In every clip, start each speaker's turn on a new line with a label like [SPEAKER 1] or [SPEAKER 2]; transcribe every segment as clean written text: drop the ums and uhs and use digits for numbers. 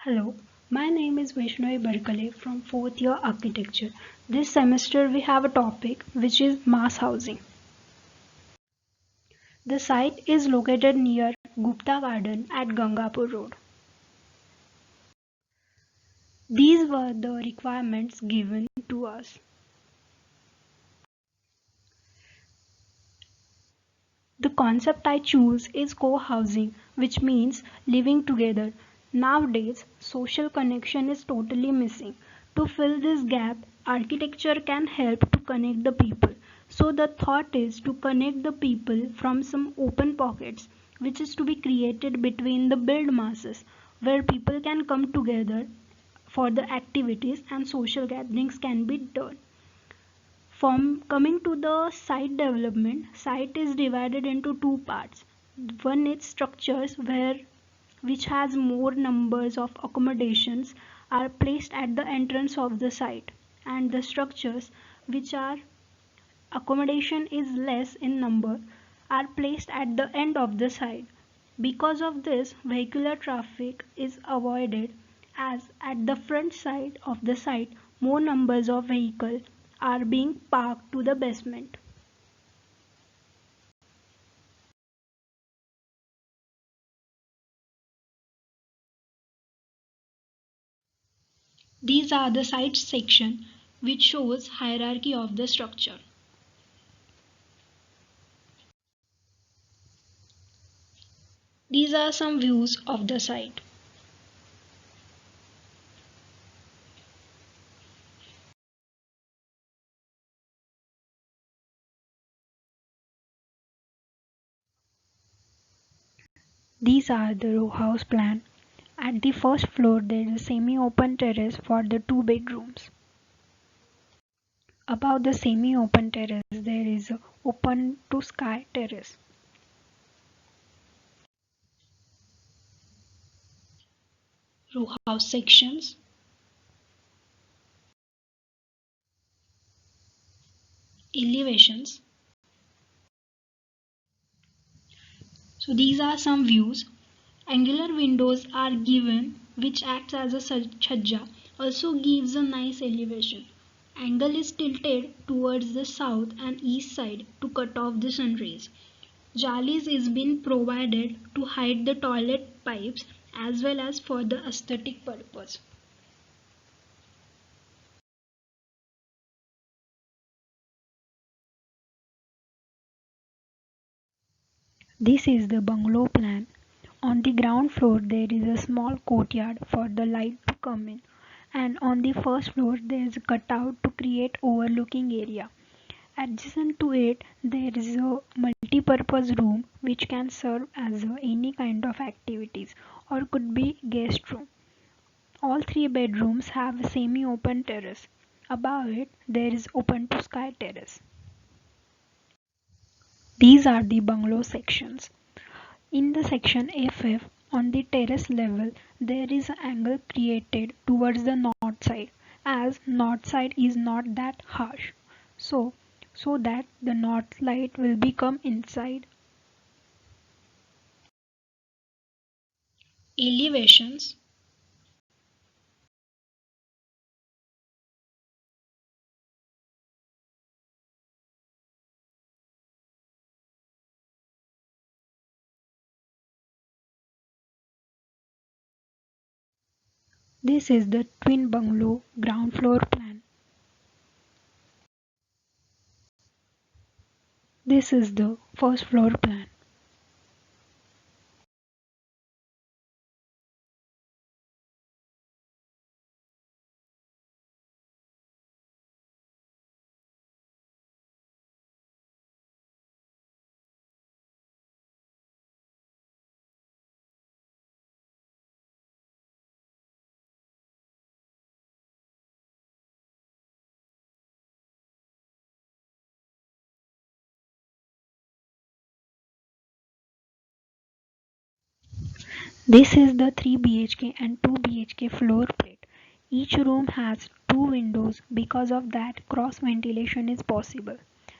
[SPEAKER 1] Hello, my name is Vaishnavi Barkale from 4th year architecture. This semester we have a topic which is mass housing. The site is located near Gupta Garden at Gangapur Road. These were the requirements given to us. The concept I choose is co-housing, which means living together. Nowadays, social connection is totally missing. To fill this gap, architecture can help to connect the people. So the thought is to connect the people from some open pockets, which is to be created between the build masses, where people can come together for the activities and social gatherings can be done. From coming to the site development, site is divided into two parts. One is structures where which has more numbers of accommodations are placed at the entrance of the site, and the structures which are accommodation is less in number are placed at the end of the site. Because of this, vehicular traffic is avoided as at the front side of the site more numbers of vehicles are being parked to the basement. These are the site section which shows hierarchy of the structure. These are some views of the site. These are the row house plan. At the first floor there is a semi-open terrace for the two bedrooms. Above the semi-open terrace there is a open to sky terrace. Row house sections. Elevations. So these are some views. Angular windows are given which acts as a chhajja, also gives a nice elevation. Angle is tilted towards the south and east side to cut off the sun rays. Jalis is been provided to hide the toilet pipes as well as for the aesthetic purpose. This is the bungalow plan. On the ground floor there is a small courtyard for the light to come in, and on the first floor there is a cutout to create overlooking area. Adjacent to it there is a multi-purpose room which can serve as any kind of activities or could be guest room. All three bedrooms have a semi-open terrace. Above it there is open to sky terrace. These are the bungalow sections. In the section FF, on the terrace level, there is an angle created towards the north side, as north side is not that harsh. So that the north light will become inside. Elevations. This is the twin bungalow ground floor plan. This is the first floor plan. This is the 3 BHK and 2 BHK floor plate. Each room has two windows, because of that cross ventilation is possible,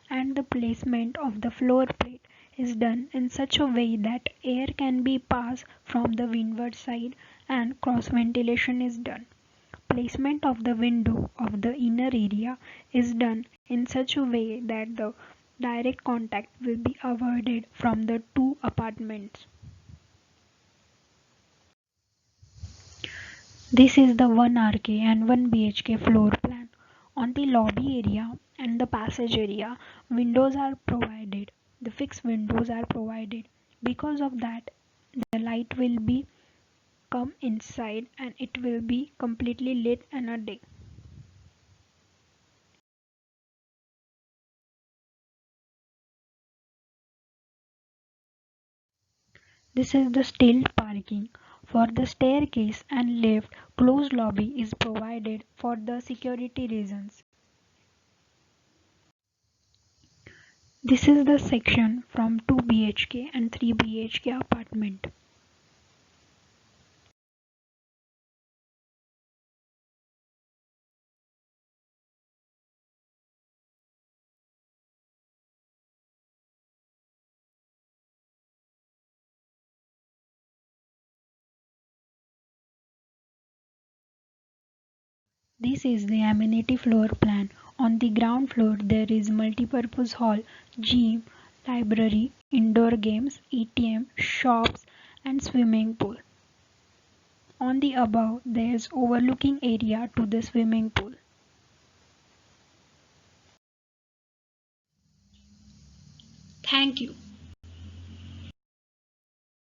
[SPEAKER 1] and the placement of the floor plate is done in such a way that air can be passed from the windward side and cross ventilation is done. Placement of the window of the inner area is done in such a way that the direct contact will be avoided from the two apartments. This is the 1 RK and 1 BHK floor plan. On the lobby area and the passage area, windows are provided. The fixed windows are provided. Because of that, the light will be come inside and it will be completely lit in a day. This is the stilt parking. For the staircase and lift, closed lobby is provided for the security reasons. This is the section from 2 BHK and 3 BHK apartment. This is the amenity floor plan. On the ground floor there is multipurpose hall, gym, library, indoor games, ATM, shops and swimming pool. On the above there is overlooking area to the swimming pool. Thank you.